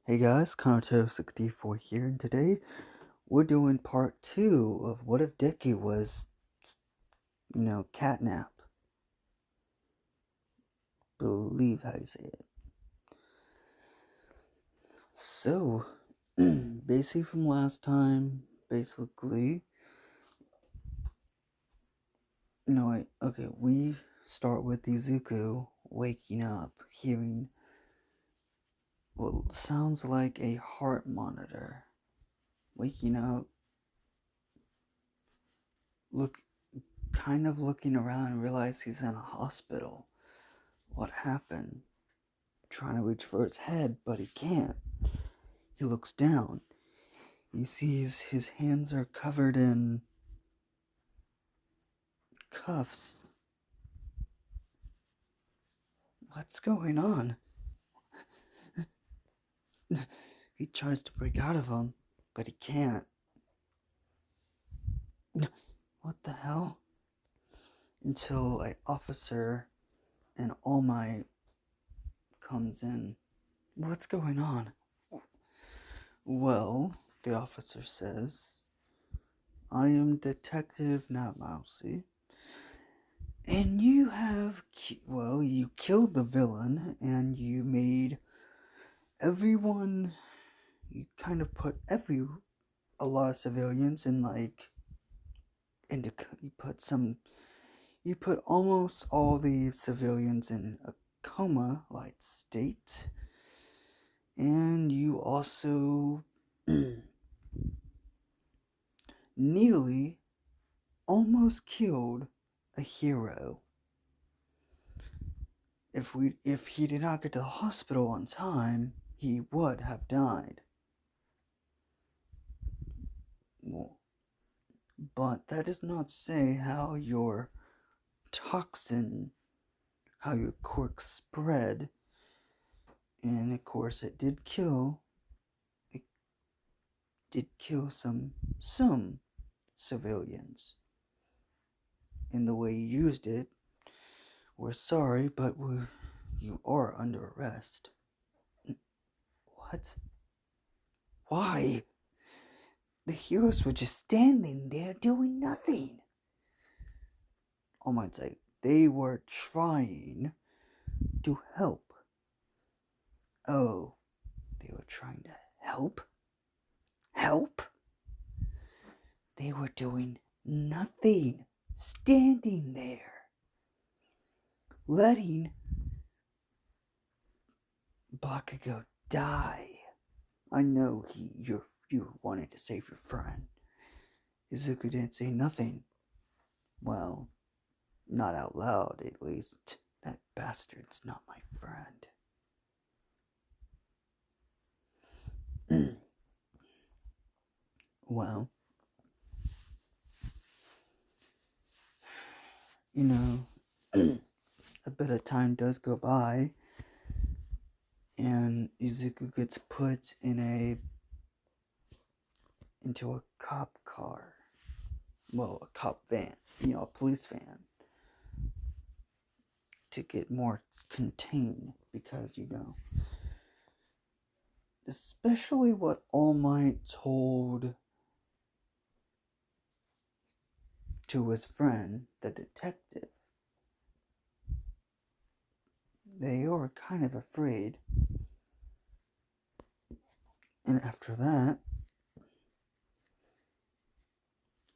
Hey guys, Kanto64 here, and today we're doing part 2 of What If Daku was, catnap. Believe how you say it. So, basically from last time, we start with Izuku waking up, hearing what sounds like a heart monitor. Waking up, looking around and realize he's in a hospital. What happened? Trying to reach for his head, but he can't. He looks down. He sees his hands are covered in cuffs. What's going on? He tries to break out of them, but he can't. What the hell? Until an officer and All Might comes in. What's going on? Well, the officer says, I am Detective Mousy, and you killed the villain, and you made everyone, you kind of put a lot of civilians in you put almost all the civilians in a coma-like state, and you also nearly almost killed a hero. If he did not get to the hospital on time, he would have died. Well, but that does not say how your quirk spread. And of course it did kill some civilians. In the way you used it, we're sorry, but you are under arrest. What? Why? The heroes were just standing there doing nothing. I might say, they were trying to help. Oh, they were trying to help? Help? They were doing nothing, standing there, letting Bakugo die. I know you wanted to save your friend. Izuku didn't say nothing. Well, not out loud, at least. That bastard's not my friend. Well, a bit of time does go by, and Izuku gets put into a cop car. Well, a cop van, a police van, to get more contained, because, especially what All Might told to his friend, the detective, they are kind of afraid. And after that,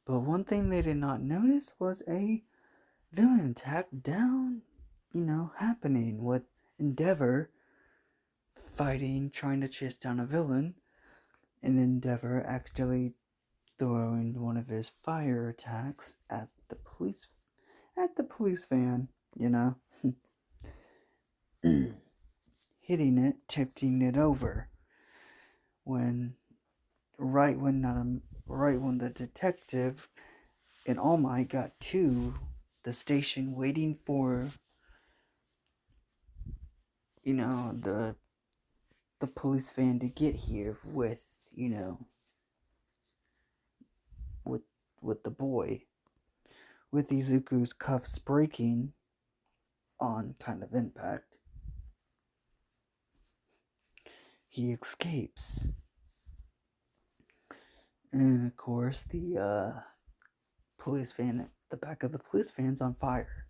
but one thing they did not notice was a villain attack happening with Endeavor trying to chase down a villain, and Endeavor actually throwing one of his fire attacks at the police van, hitting it, tipping it over. Right when the detective and All Might got to the station, waiting for the police van to get here with with the boy, with Izuku's cuffs breaking on kind of impact. he escapes. And of course, the police van, the back of the police van's on fire.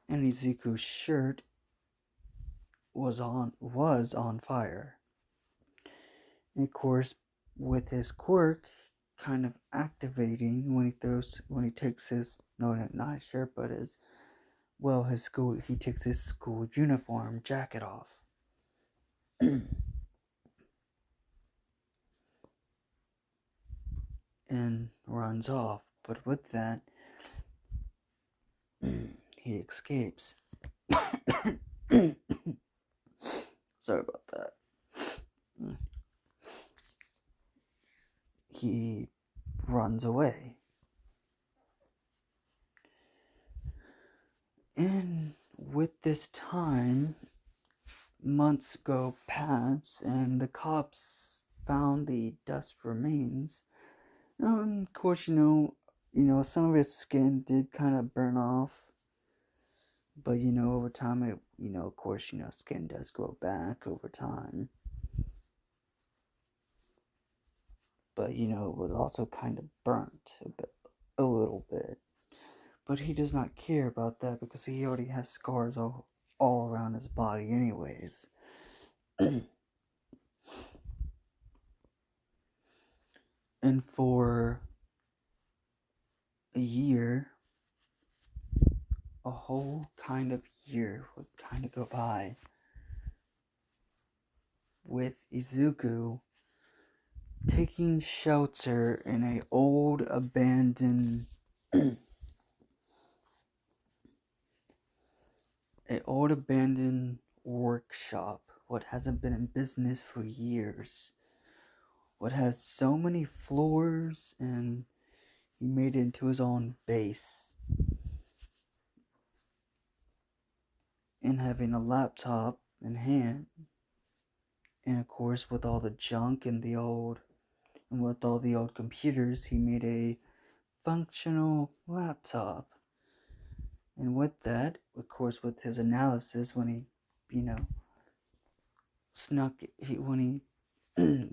And Izuku's shirt was on fire. And of course, with his quirk kind of activating when he takes his, no, not his shirt, but he takes his school uniform jacket off. And runs off. But with that, he escapes. Sorry about that. He runs away. And with this time, months go past, and the cops found the dust remains. Of course, some of his skin did kind of burn off. But, over time, of course, skin does grow back over time. But, it was also kind of burnt a little bit. But he does not care about that because he already has scars all around his body anyways. And for a year, a whole kind of year would kind of go by with Izuku taking shelter in an old abandoned workshop, what hasn't been in business for years, what has so many floors, and he made it into his own base. And having a laptop in hand, and of course with all the junk and with all the old computers, he made a functional laptop. And with that, of course, with his analysis, when he,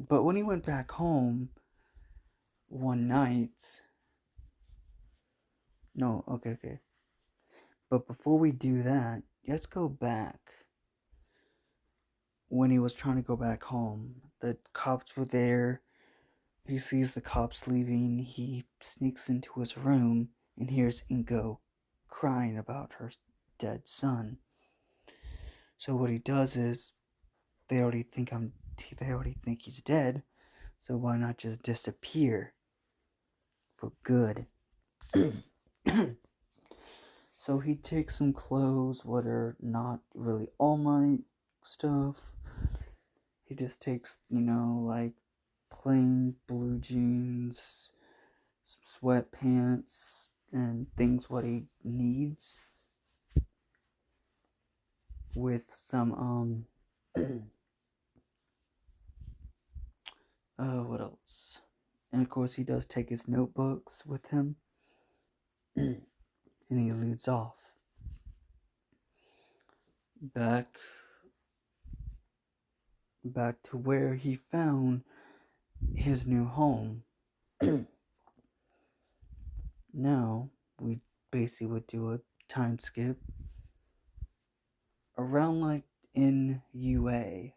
but when he went back home one night, okay. But before we do that, let's go back. When he was trying to go back home, the cops were there. He sees the cops leaving. He sneaks into his room and hears Inko crying about her dead son. So what he does is, they already think he's dead. So why not just disappear for good? So he takes some clothes, what are not really All Might stuff. He just takes, like plain blue jeans, some sweatpants, and things what he needs. With some, what else? And of course he does take his notebooks with him. And he leads off. Back to where he found his new home. Now, we basically would do a time skip around like in UA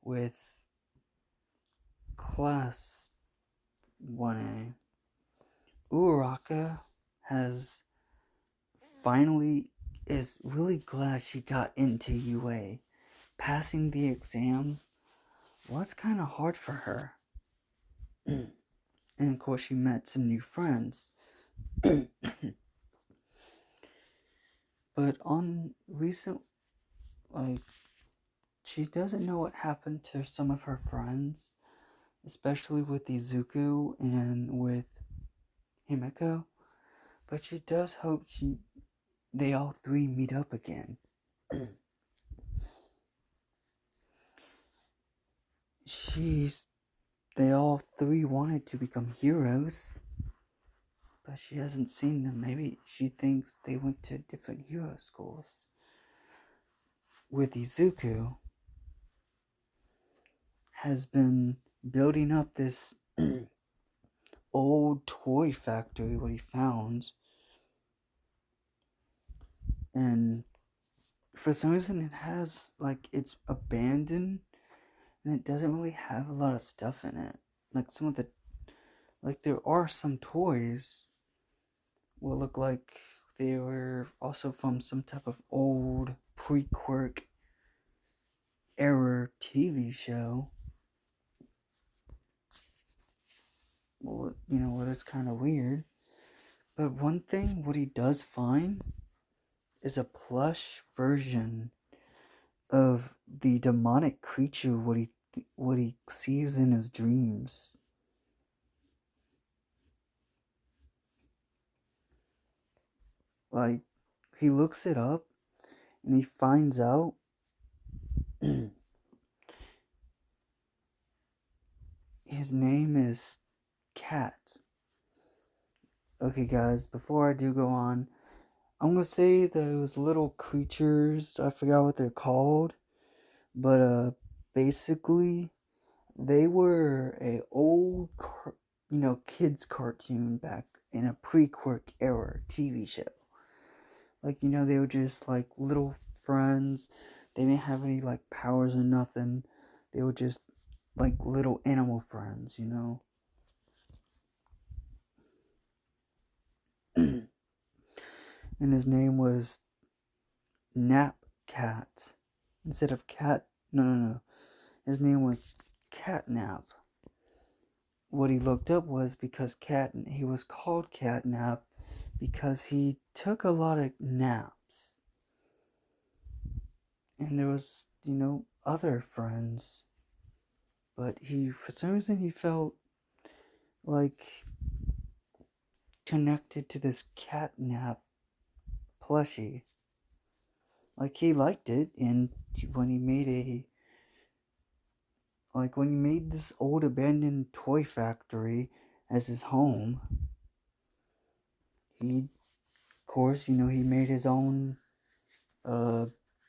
with class 1A. Uraraka is really glad she got into UA. Passing the exam was kind of hard for her. And of course she met some new friends. But on recent, she doesn't know what happened to some of her friends, especially with Izuku and with Himiko. But she does hope they all three meet up again. They all three wanted to become heroes, but she hasn't seen them. Maybe she thinks they went to different hero schools. With Izuku, has been building up this old toy factory, what he found, and for some reason it has, like, it's abandoned, and it doesn't really have a lot of stuff in it. Like, some of the, like, there are some toys will look like they were also from some type of old pre-Quirk era TV show. Well, you know what, it's kind of weird. But one thing, what he does find is a plush version of the demonic creature what he sees in his dreams. Like, he looks it up and he finds out his name is Cat. Okay, guys, before I do go on, I'm gonna say those little creatures, I forgot what they're called, but basically, they were a old, kids cartoon back in a pre-Quirk era TV show. Like, they were just like little friends. They didn't have any like powers or nothing. They were just like little animal friends, And his name was Nap Cat. Instead of cat, no. His name was Catnap. What he looked up was because he was called Catnap because he took a lot of naps. And there was, other friends. But for some reason, he felt like connected to this Catnap plushie. Like, he liked it, and when he made this old abandoned toy factory as his home, he, of course, he made his own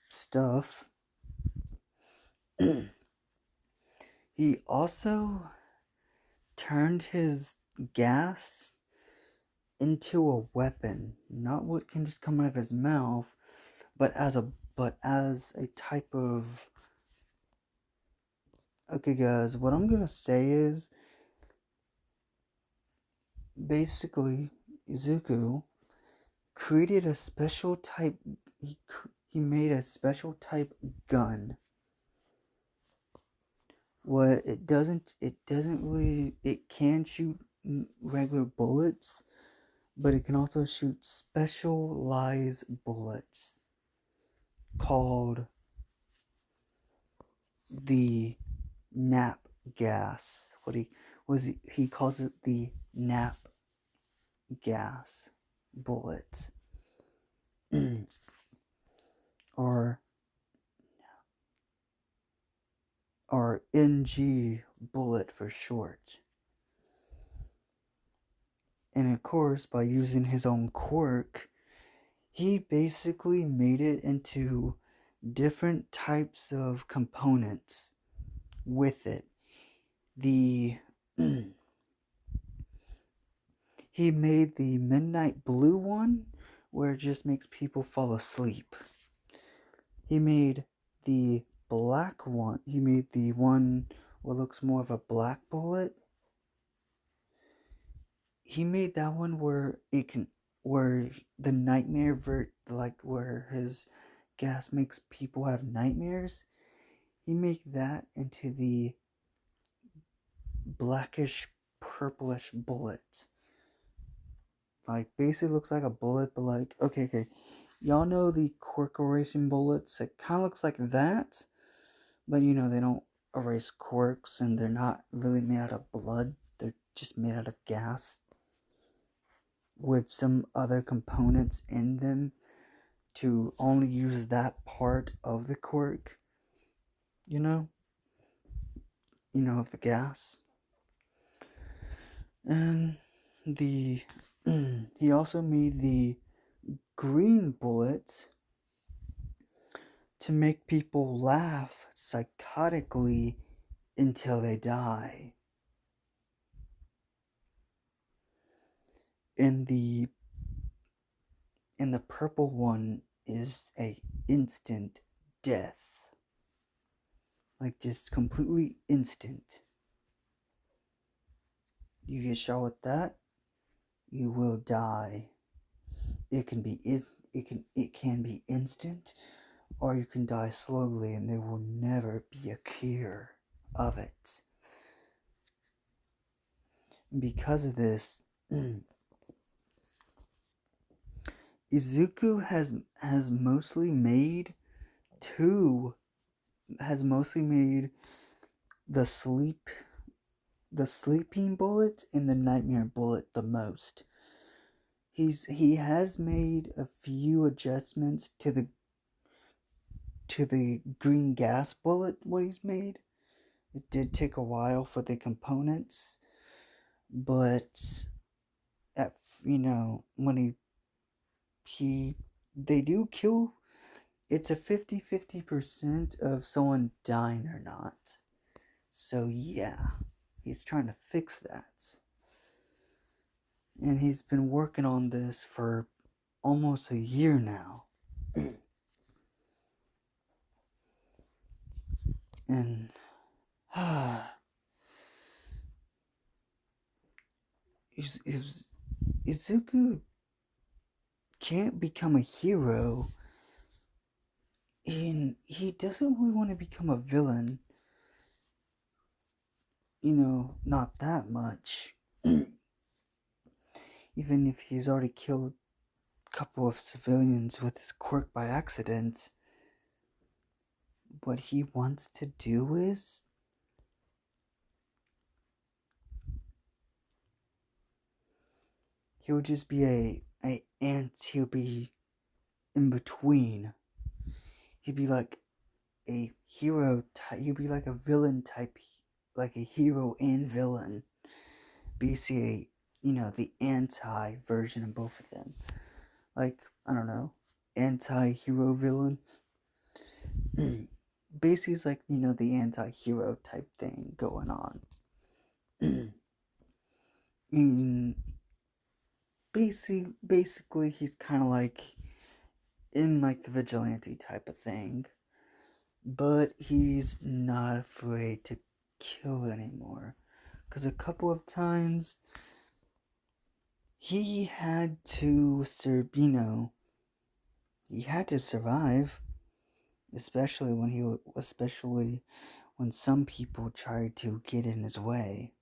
stuff. He also turned his gas into a weapon, not what can just come out of his mouth, but as a type of. Okay, guys, what I'm gonna say is basically Izuku created a special type. He made a special type gun. It doesn't really, it can shoot regular bullets, but it can also shoot specialized bullets called the nap gas. He calls it the nap gas bullet. or NG bullet for short. And of course, by using his own quirk, he basically made it into different types of components with it. He made the midnight blue one, where it just makes people fall asleep. He made the black one. He made the one what looks more of a black bullet. He made that one where the nightmare where his gas makes people have nightmares. He made that into the blackish purplish bullet. Like, basically looks like a bullet, but like, okay. Y'all know the quirk erasing bullets? It kind of looks like that, but they don't erase quirks, and they're not really made out of blood. They're just made out of gas with some other components in them to only use that part of the quirk, of the gas. And he also made the green bullets to make people laugh psychotically until they die. And the purple one is a instant death. Like just completely instant. You get shot with that, you will die. It can be instant, or you can die slowly and there will never be a cure of it. Because of this, Izuku has mostly made the sleeping bullet and the nightmare bullet the most. He has made a few adjustments to the green gas bullet. What he's made, it did take a while for the components, but when they do kill. It's a 50-50% of someone dying or not. So yeah, he's trying to fix that. And he's been working on this for almost a year now. And Izuku can't become a hero, and he doesn't really want to become a villain. Not that much. Even if he's already killed a couple of civilians with his quirk by accident, what he wants to do is he'll just be he'll be in between. He'd be like a hero type, he'd be like a villain type, like a hero and villain. Basically, the anti version of both of them. Like, I don't know, anti-hero villain. Basically, it's like, the anti-hero type thing going on. Basically, he's kind of like in like the vigilante type of thing, but he's not afraid to kill anymore. Because a couple of times he had to he had to survive, especially when some people tried to get in his way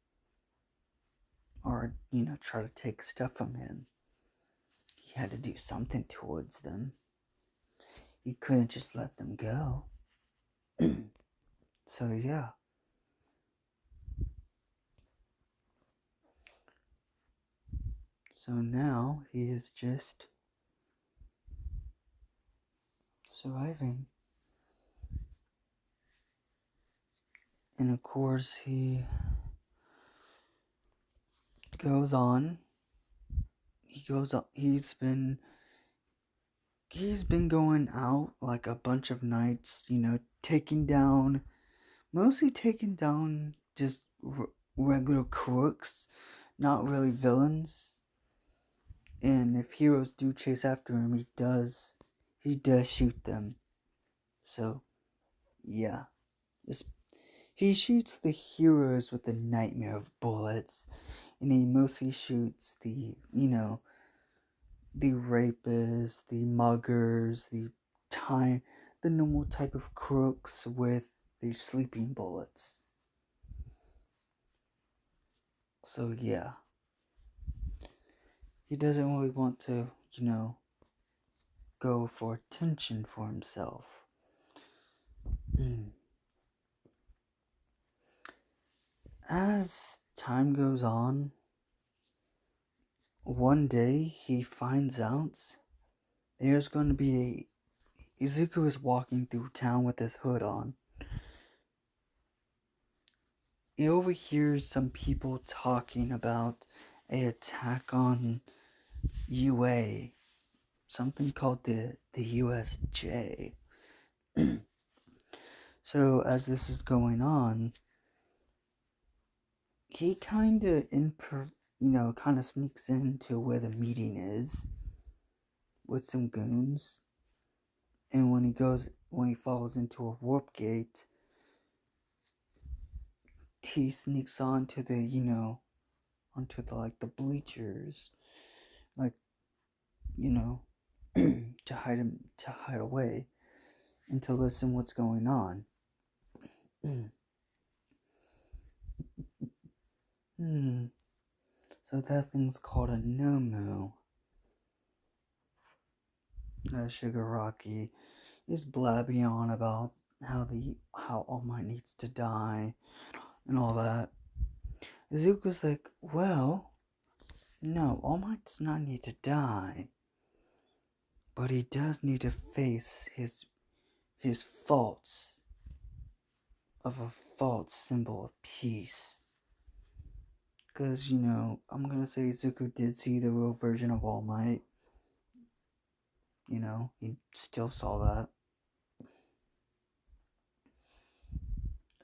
or try to take stuff from him. He had to do something towards them. He couldn't just let them go. So yeah. So now he is just surviving. And of course he goes on. He's been going out like a bunch of nights, mostly taking down just regular crooks, not really villains. And if heroes do chase after him, he does shoot them. So, yeah. He shoots the heroes with the nightmare of bullets, and he mostly shoots the rapists, the muggers, the normal type of crooks with the sleeping bullets. So yeah. He doesn't really want to, go for attention for himself. As time goes on, one day he finds out there's going to be Izuku is walking through town with his hood on. He overhears some people talking about an attack on UA, something called the USJ. So as this is going on, he kind of sneaks into where the meeting is with some goons. And when he falls into a warp gate, he sneaks onto the bleachers, like, to hide away and to listen what's going on. So that thing's called a Nomu. Shigaraki is blabbing on about how All Might needs to die and all that. Izuku's like, well, no, All Might does not need to die, but he does need to face his faults of a false symbol of peace. Because, I'm gonna say Izuku did see the real version of All Might. He still saw that.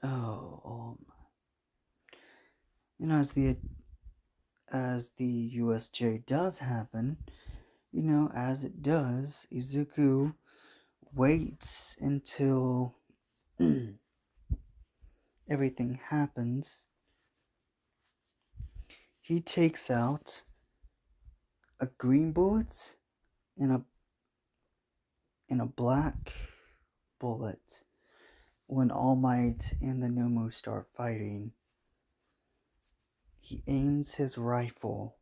Oh, as the USJ does happen, as it does, Izuku waits until everything happens. He takes out a green bullet and a black bullet when All Might and the Nomu start fighting. He aims his rifle,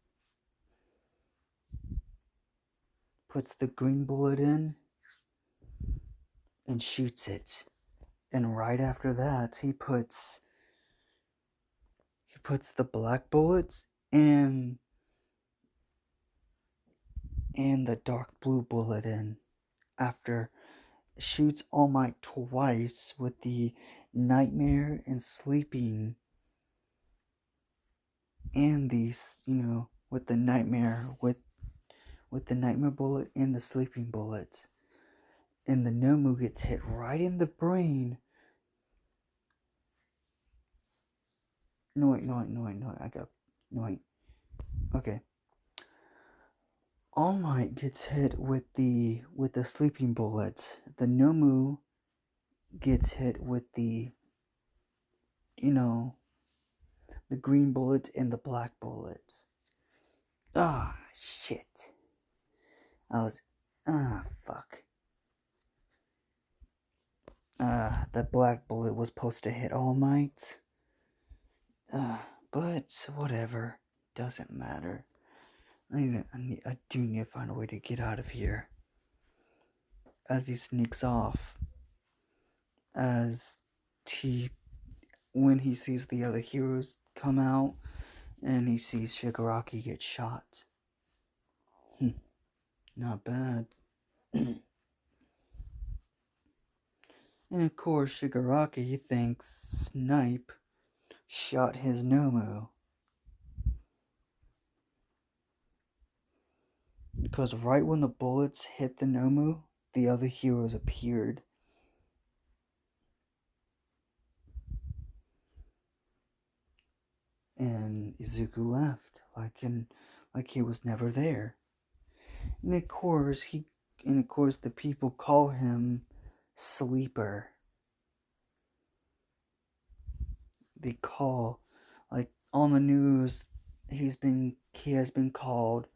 puts the green bullet in, and shoots it. And right after that, he puts the black bullets and the dark blue bullet in. After shoots All Might twice with the nightmare and sleeping, and these, with the nightmare bullet and the sleeping bullet. And the Nomu gets hit right in the brain. No wait, okay. All Might gets hit with the sleeping bullets. The Nomu gets hit with the green bullets and the black bullets. Shit. Fuck. The black bullet was supposed to hit All Might. But whatever. Doesn't matter. I do need to find a way to get out of here. As he sneaks off. When he sees the other heroes come out, and he sees Shigaraki get shot. Not bad. And of course, Shigaraki thinks Snipe shot his Nomu. Because right when the bullets hit the Nomu, the other heroes appeared. And Izuku left, like he was never there. And of course, the people call him Sleeper. They call, like, on the news, he has been called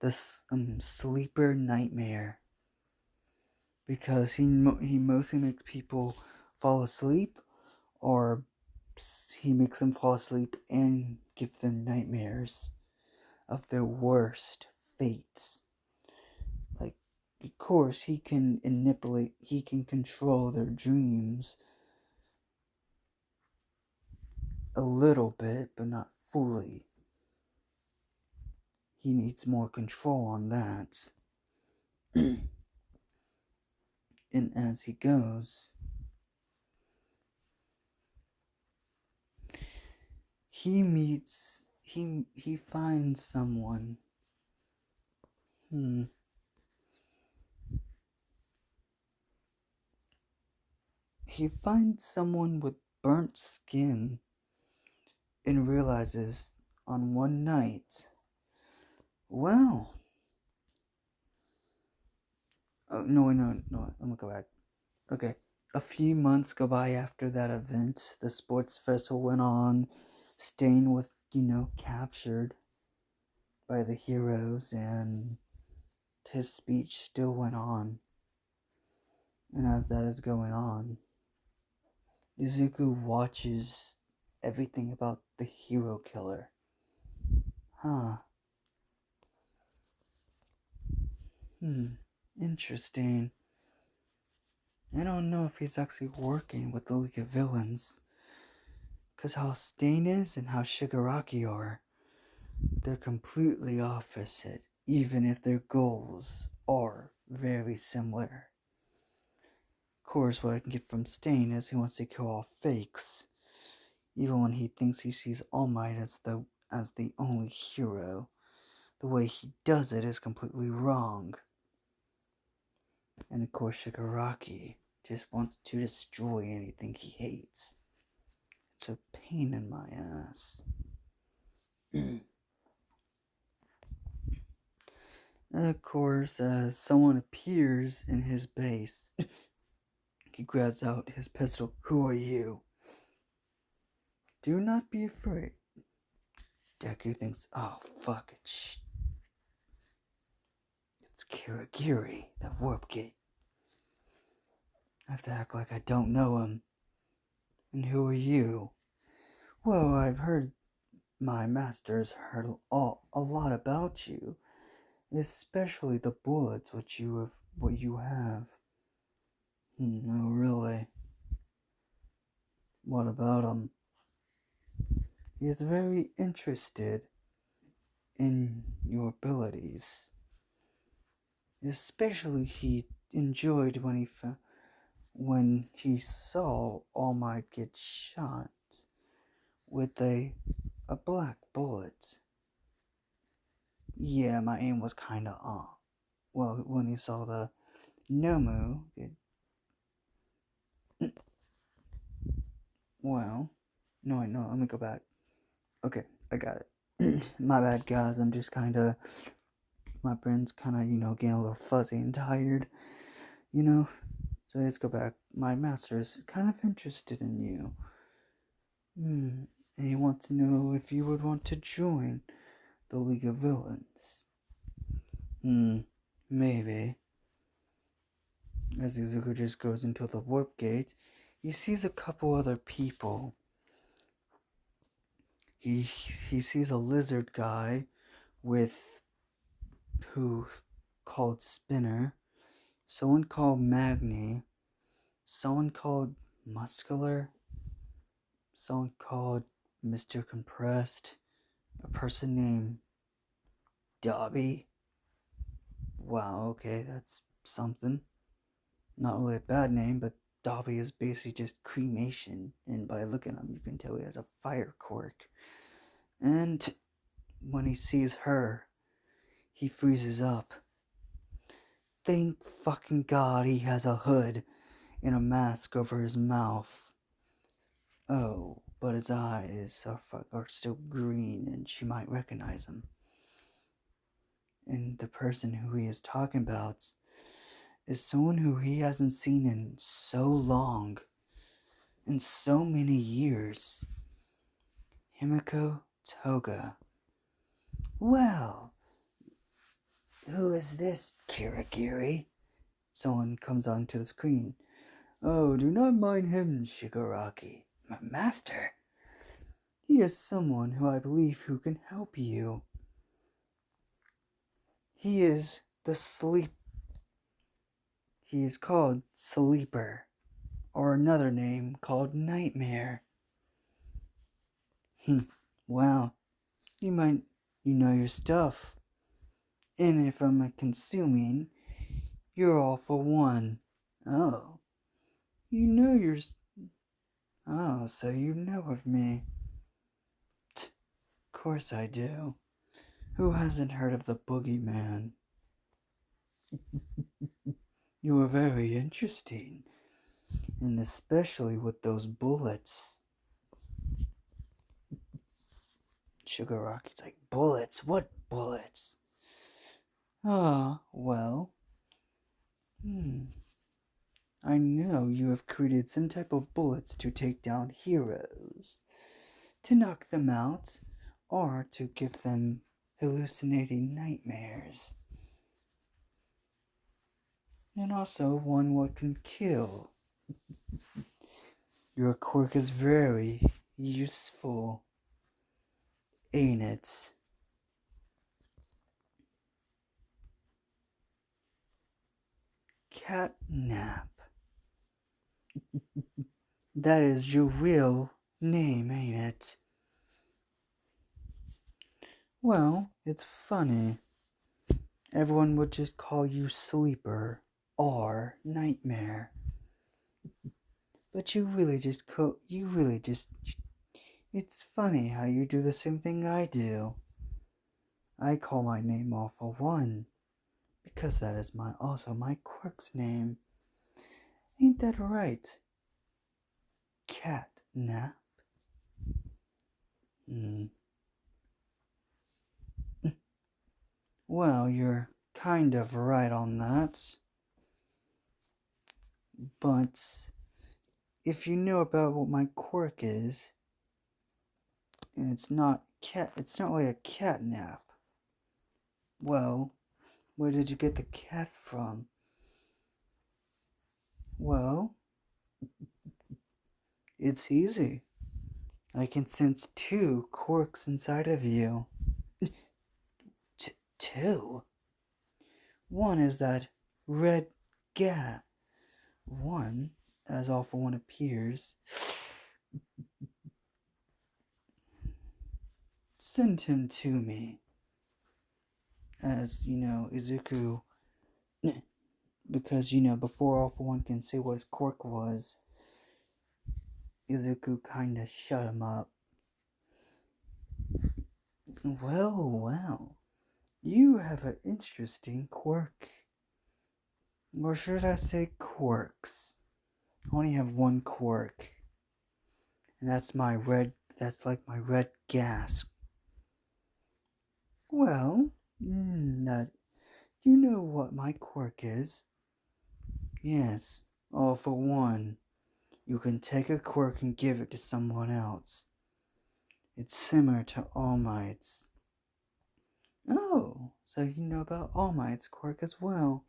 the Sleeper Nightmare, because he mostly makes people fall asleep, or he makes them fall asleep and give them nightmares of their worst fates. Like, of course, he can control their dreams a little bit, but not fully. He needs more control on that. And as he goes, he finds someone. He finds someone with burnt skin and realizes on one night, well, oh, no, I'm gonna go back. Okay. A few months go by after that event. The sports festival went on. Stain was, captured by the heroes, and his speech still went on. And as that is going on, Izuku watches everything about the hero killer. Huh. Interesting. I don't know if he's actually working with the League of Villains. Because how Stain is and how Shigaraki are, they're completely opposite, even if their goals are very similar. Of course, what I can get from Stain is he wants to kill all fakes, even when he thinks he sees All Might as the only hero. The way he does it is completely wrong. And of course, Shigaraki just wants to destroy anything he hates. It's a pain in my ass. And of course, as someone appears in his base, he grabs out his pistol. Who are you? Do not be afraid. Daku thinks, oh fuck it, it's Kirigiri, the warp gate. I have to act like I don't know him. And who are you? Well, I've heard my master's heard a lot about you, especially the bullets what you have. No, really. What about him? He is very interested in your abilities. Especially he enjoyed when he saw All Might get shot with a black bullet. Yeah, my aim was kinda off. Well, when he saw the Nomu well, no, I'm gonna go back. Okay, I got it. My bad, guys. I'm just my brain's getting a little fuzzy and tired, So let's go back. My master's kind of interested in you. And he wants to know if you would want to join the League of Villains. Maybe. As Izuku just goes into the warp gate, he sees a couple other people. He sees a lizard guy who called Spinner, someone called Magni, someone called Muscular, someone called Mr. Compressed, a person named Dobby. Wow, okay, that's something. Not really a bad name, but Dobby is basically just cremation, and by looking at him, you can tell he has a fire quirk. And when he sees her, he freezes up. Thank fucking God he has a hood and a mask over his mouth. Oh, but his eyes are still green, and she might recognize him. And the person who he is talking about is someone who he hasn't seen in so long, in so many years. Himiko Toga. Well, who is this Kirigiri? Someone comes onto the screen. Oh, do not mind him, Shigaraki. My master. He is someone who I believe who can help you. He is He is called Sleeper, or another name called Nightmare. Wow, you know your stuff. And if I'm consuming, you're all for one. Oh, you know your... Oh, so you know of me. Of course I do. Who hasn't heard of the Boogeyman? You are very interesting. And especially with those bullets. Sugar Rocky's like, bullets? What bullets? Ah, well, I know you have created some type of bullets to take down heroes, to knock them out, or to give them hallucinating nightmares. And also one what can kill. Your quirk is very useful, ain't it? Catnap. That is your real name, ain't it? Well, it's funny. Everyone would just call you Sleeper or Nightmare. But you really just it's funny how you do the same thing I do. I call my name Awful One, because that is also my quirk's name. Ain't that right? Catnap. Well, you're kind of right on that. But if you know about what my quirk is, and it's not really a catnap. Well, where did you get the cat from? Well, it's easy. I can sense 2 quirks inside of you. Two? One is that red gat. One, as Awful One appears. Send him to me. As, Izuku, because, before Awful One can say what his quirk was, Izuku kinda shut him up. Well, you have an interesting quirk. Or should I say quirks? I only have one quirk. And that's like my red gas. Well, do you know what my quirk is? Yes. Oh, for one, you can take a quirk and give it to someone else. It's similar to All Might's. Oh, so you know about All Might's quirk as well.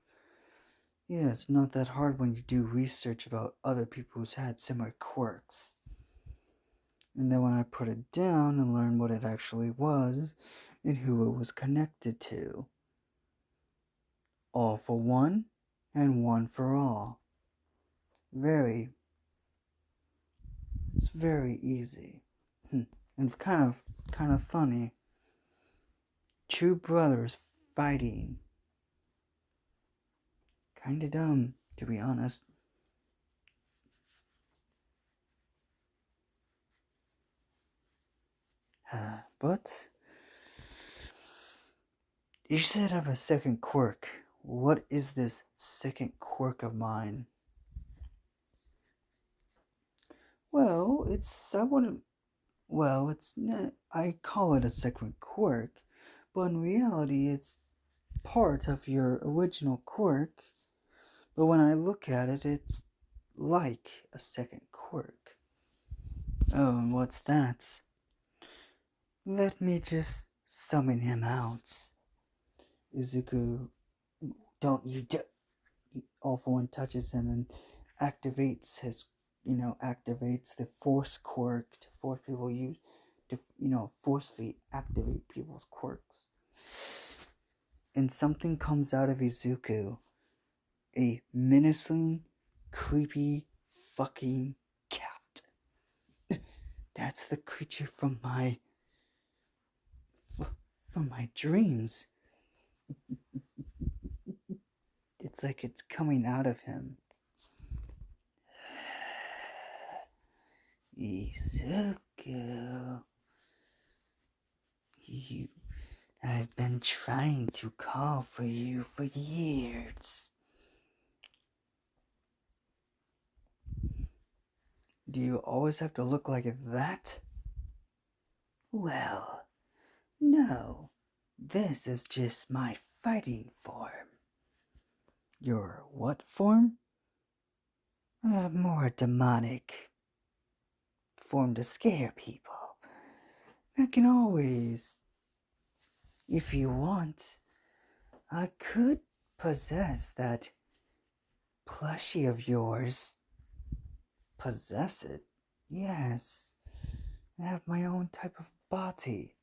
Yeah, it's not that hard when you do research about other people who's had similar quirks. And then when I put it down and learned what it actually was and who it was connected to. All for one and one for all. It's very easy. And kind of funny. 2 brothers fighting. Kinda dumb, to be honest. But you said I have a second quirk. What is this second quirk of mine? Well, it's not, I call it a second quirk, but in reality it's part of your original quirk. But when I look at it, it's like a second quirk. Oh, and what's that? Let me just summon him out. Izuku, don't you dare. Awful One touches him and activates activates the force quirk to force people forcefully activate people's quirks. And something comes out of Izuku. A menacing, creepy, fucking cat. That's the creature from my dreams. It's like it's coming out of him. Izuku, I've been trying to call for you for years. Do you always have to look like that? Well, No, this is just my fighting form. Your what form? A more demonic form to scare people. I can always, if you want, I could possess that plushie of yours. Possess it? Yes. I have my own type of body.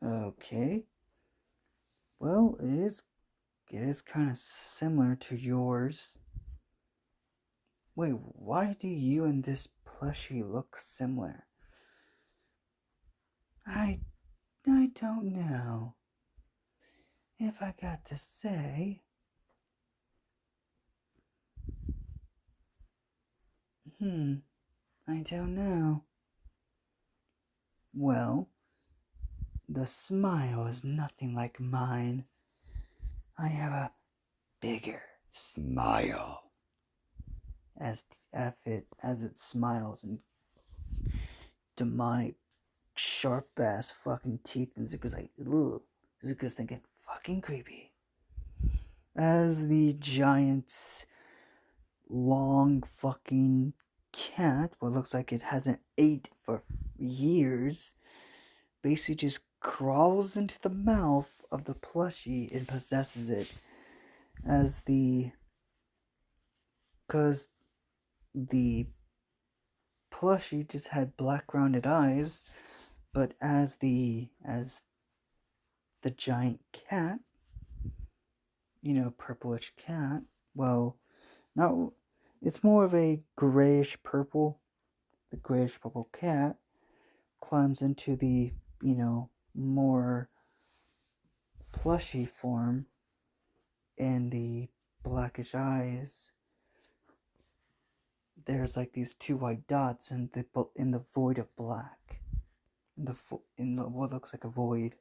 Okay. Well, it is kind of similar to yours. Wait, why do you and this plushie look similar? I don't know. If I got to say, I don't know. Well, the smile is nothing like mine. I have a bigger smile. As it smiles and demonic sharp ass fucking teeth, and Zuko's like, ugh. Zuko's thinking, fucking creepy. As the giant long fucking cat, what looks like it hasn't ate for years, basically just crawls into the mouth of the plushie and possesses it. Because the plushie just had black rounded eyes, but as the giant cat, purplish cat, well, no, it's more of a grayish purple. The grayish purple cat climbs into the, more plushy form, and the blackish eyes. There's like these two white dots in the void of black. In the what looks like a void.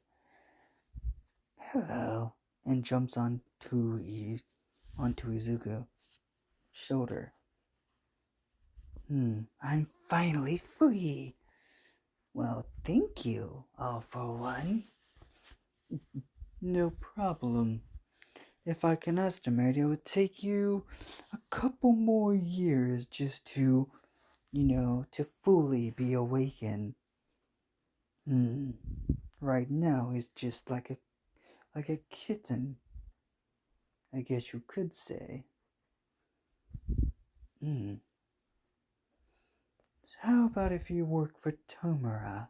Hello, and jumps onto Izuku's shoulder. I'm finally free. Well, thank you, all for one. No problem. If I can estimate, it would take you a couple more years just to, to fully be awakened. Right now, he's just like a kitten, I guess you could say. So how about if you work for Tomura?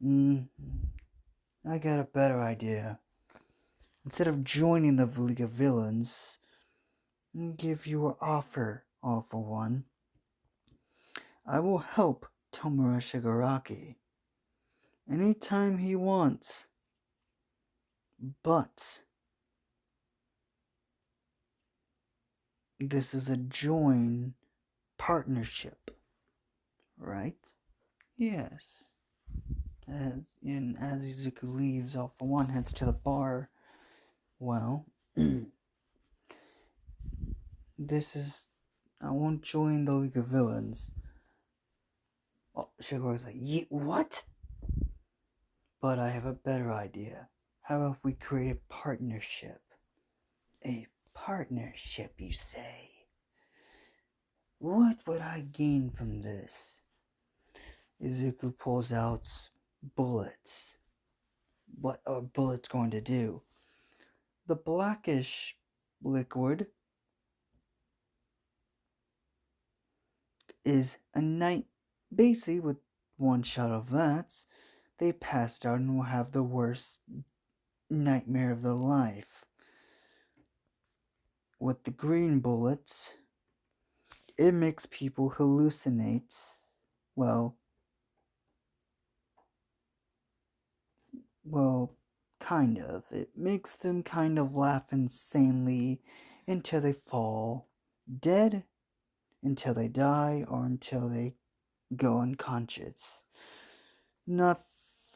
I got a better idea. Instead of joining the League of Villains, I'll give you an offer, all for one. I will help Tomura Shigaraki anytime he wants. But this is a joint partnership, right? Yes. As Izuku leaves, All For One heads to the bar. Well, I won't join the League of Villains. Oh, Shigar's like, what? But I have a better idea. How about we create a partnership? A partnership, you say? What would I gain from this? Izuku pulls out bullets. What are bullets going to do? The blackish liquid is a night. Basically, with one shot of that, they passed out and will have the worst nightmare of their life. With the green bullets, it makes people hallucinate. Well, kind of. It makes them kind of laugh insanely until they fall dead, until they die, or until they go unconscious.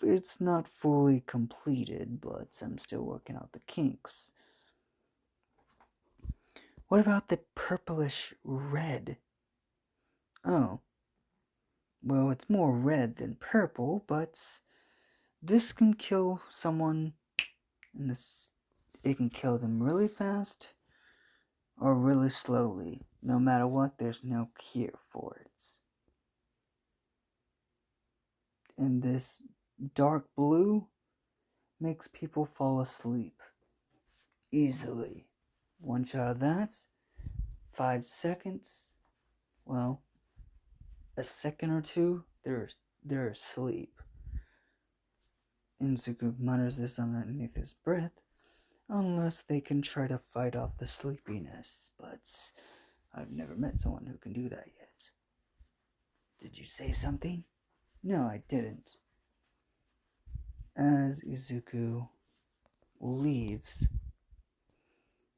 It's not fully completed, but I'm still working out the kinks. What about the purplish red? Oh, Well, it's more red than purple, but this can kill someone, and it can kill them really fast or really slowly. No matter what, there's no cure for it. And this dark blue makes people fall asleep easily. One shot of that, 5 seconds, well, a second or two, they're asleep. Inzuku mutters this underneath his breath, unless they can try to fight off the sleepiness, but I've never met someone who can do that yet. Did you say something? No, I didn't. As Izuku leaves,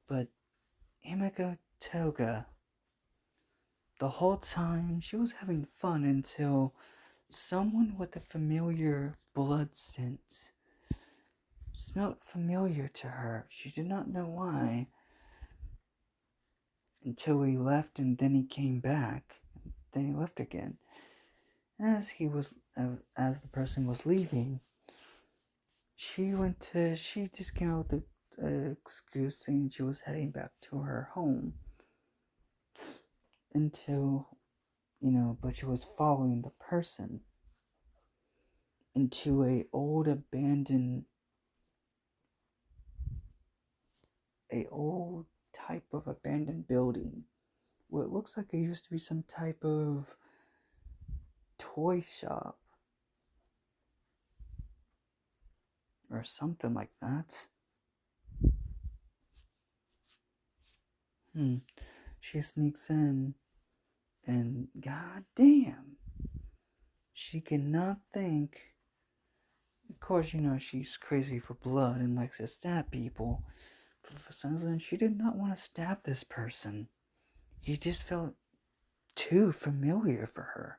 but Himiko Toga, the whole time she was having fun until someone with a familiar blood scent smelt familiar to her. She did not know why until he left, and then he came back. Then he left again. As the person was leaving, she just came out with an excuse saying she was heading back to her home until, but she was following the person into a old type of abandoned building. What looks like it used to be some type of toy shop or something like that. She sneaks in, and goddamn, she cannot think. Of course, she's crazy for blood and likes to stab people. But for some reason, she did not want to stab this person. He just felt too familiar for her.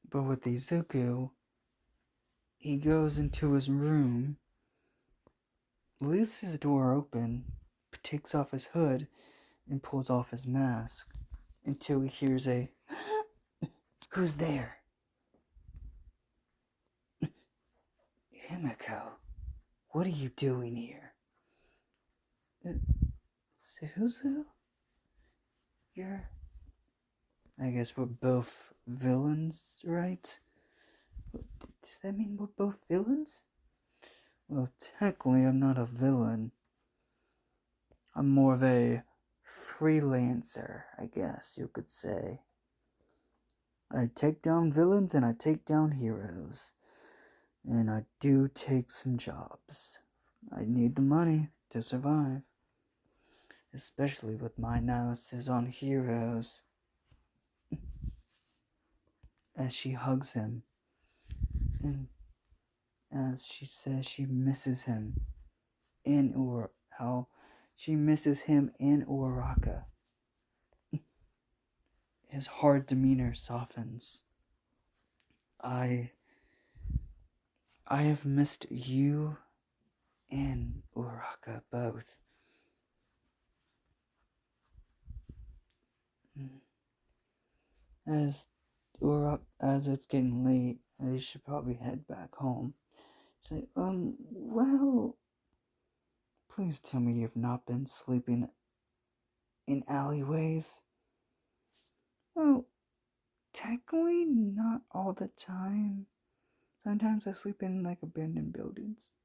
But with Izuku, he goes into his room, leaves his door open, takes off his hood, and pulls off his mask until he hears a "Who's there?" "Himiko, what are you doing here?" "Suzu? I guess we're both villains, right?" "Does that mean we're both villains?" "Well, technically, I'm not a villain. I'm more of a freelancer, I guess you could say. I take down villains and I take down heroes. And I do take some jobs. I need the money to survive. Especially with my analysis on heroes." As she hugs him, and as she says she misses him how she misses him in Uraraka. His hard demeanor softens. I have missed you and Uraraka both. As it's getting late, I should probably head back home. She's like, well, please tell me you've not been sleeping in alleyways." "Well, technically not all the time. Sometimes I sleep in like abandoned buildings."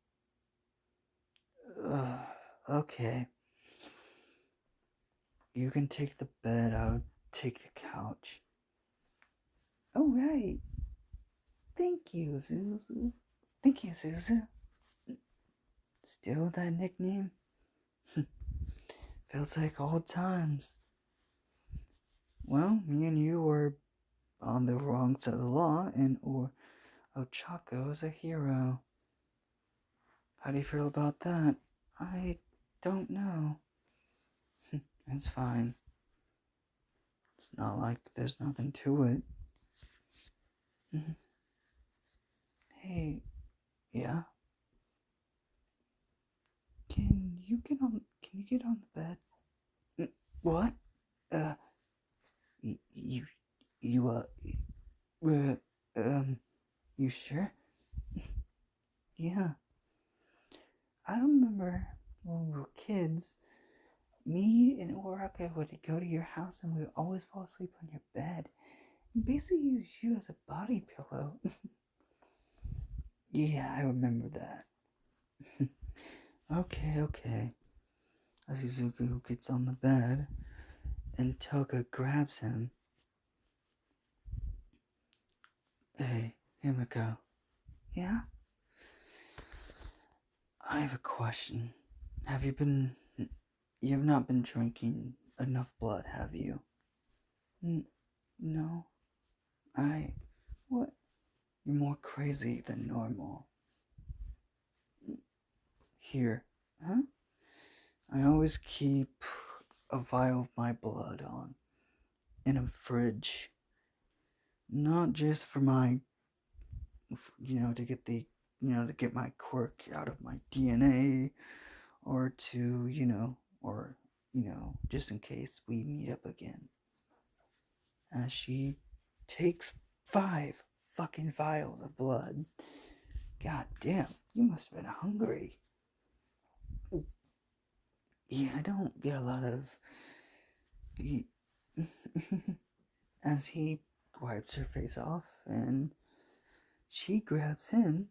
Okay. You can take the bed, I'll take the couch." "Oh, right. Thank you, Zuzu. Thank you, Zuzu." Still that nickname? Feels like old times. Well, me and you were on the wrong side of the law, and Ochako is a hero. How do you feel about that? I don't know. It's fine. It's not like there's nothing to it. Hey, yeah? Can you get on the bed? What? You You, uh, you sure? Yeah. I remember when we were kids, me and Oraka would go to your house and we would always fall asleep on your bed. And basically use you as a body pillow. Yeah, I remember that. Okay. As Izuku gets on the bed and Toga grabs him. Hey, Himiko. Yeah? I have a question. Have you been... You have not been drinking enough blood, have you? No. What? You're more crazy than normal. Here. Huh? I always keep a vial of my blood on in a fridge. Not just for my, to get to get my quirk out of my DNA, or to, just in case we meet up again. As she takes 5 fucking vials of blood. God damn, you must have been hungry. Yeah, I don't get a lot of... As he wipes her face off and she grabs him.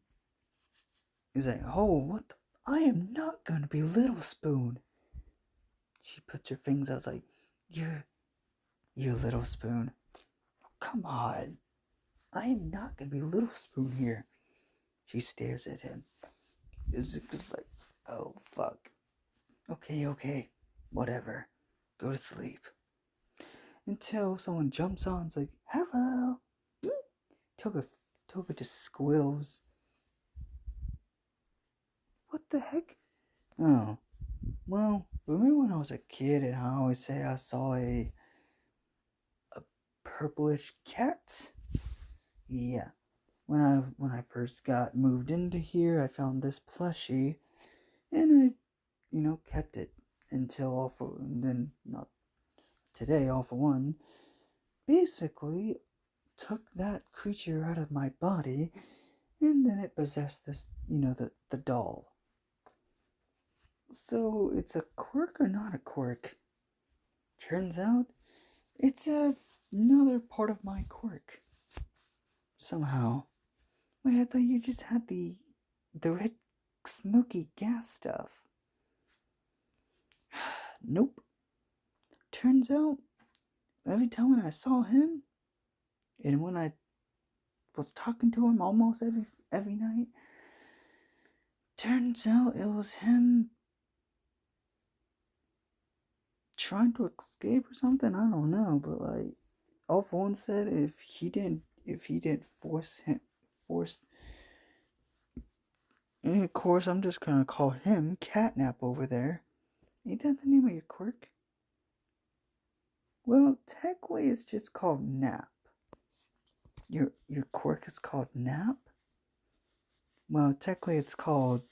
He's like, oh, what the... I am not gonna be Little Spoon. She puts her fingers out like, you Little Spoon. Oh, come on. I am not gonna be Little Spoon here. She stares at him. Izuku's like, oh, fuck. Okay. Whatever. Go to sleep. Until someone jumps on and's like, hello. Toga just squills. What the heck? Oh, well, remember when I was a kid and I always say I saw a purplish cat? Yeah. When I first got moved into here, I found this plushie and I, kept it until not today, all for one, basically took that creature out of my body and then it possessed this, the doll. So it's a quirk or not a quirk? Turns out it's another part of my quirk. Somehow. Wait, I thought you just had the red smoky gas stuff. Nope. Turns out, every time when I saw him, and when I was talking to him almost every night, turns out it was him trying to escape or something. I don't know, but like, all for one said if he didn't force, and of course I'm just gonna call him Catnap over there. Ain't that the name of your quirk? Well, technically it's just called Nap. Your quirk is called Nap? Well, technically it's called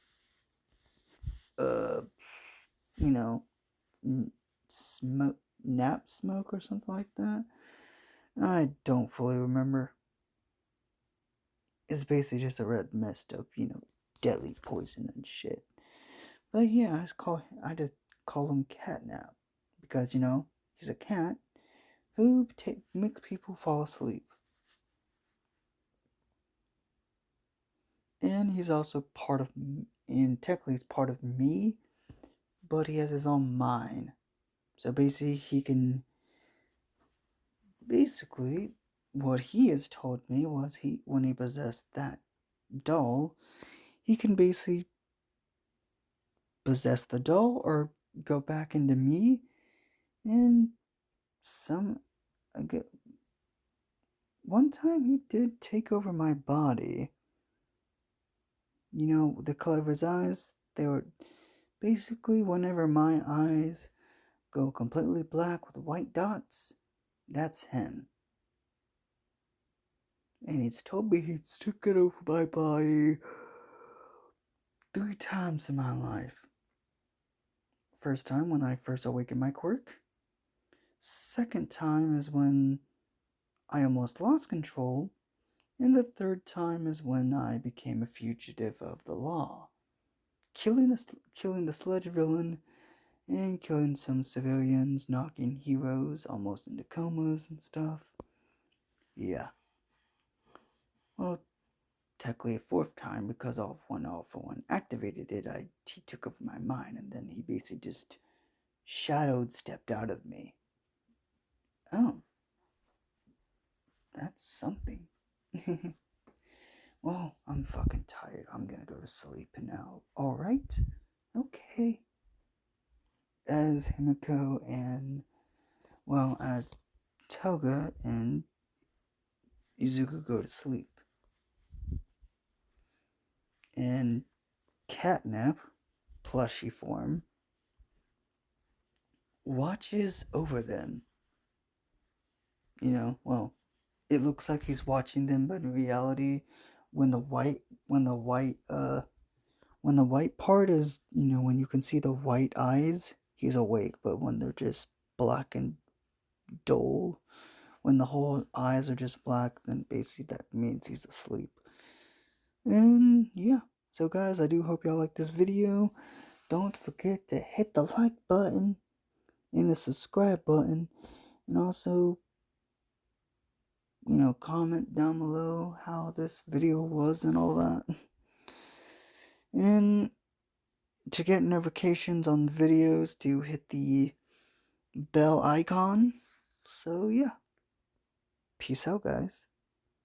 uh you know nap smoke or something like that. I don't fully remember. It's basically just a red mist of, deadly poison and shit. But yeah, I just call him Catnap because, he's a cat who makes people fall asleep. And he's also and technically he's part of me, but he has his own mind. So basically what he has told me was when he possessed that doll, he can basically possess the doll or go back into me and one time he did take over my body. The color of his eyes, they were basically whenever my eyes go completely black with white dots, that's him. And he's told me he'd took it over my body 3 times in my life. First time when I first awakened my quirk. Second time is when I almost lost control, and the third time is when I became a fugitive of the law, killing the sledge villain and killing some civilians, knocking heroes almost into comas and stuff. Yeah. Well, technically a fourth time because All for One activated it. He took over my mind, and then he basically just stepped out of me. Oh, that's something. Well, I'm fucking tired. I'm gonna go to sleep now. Alright? Okay. As Himiko and, well, as Toga and Izuku go to sleep. And Catnap, plushy form, watches over them. Well, it looks like he's watching them, but in reality, when the white part is, when you can see the white eyes, he's awake. But when they're just black and dull, when the whole eyes are just black, then basically that means he's asleep. And yeah, so guys, I do hope y'all like this video. Don't forget to hit the like button and the subscribe button, and also, comment down below how this video was and all that. And to get notifications on the videos, to hit the bell icon. So yeah, peace out, guys.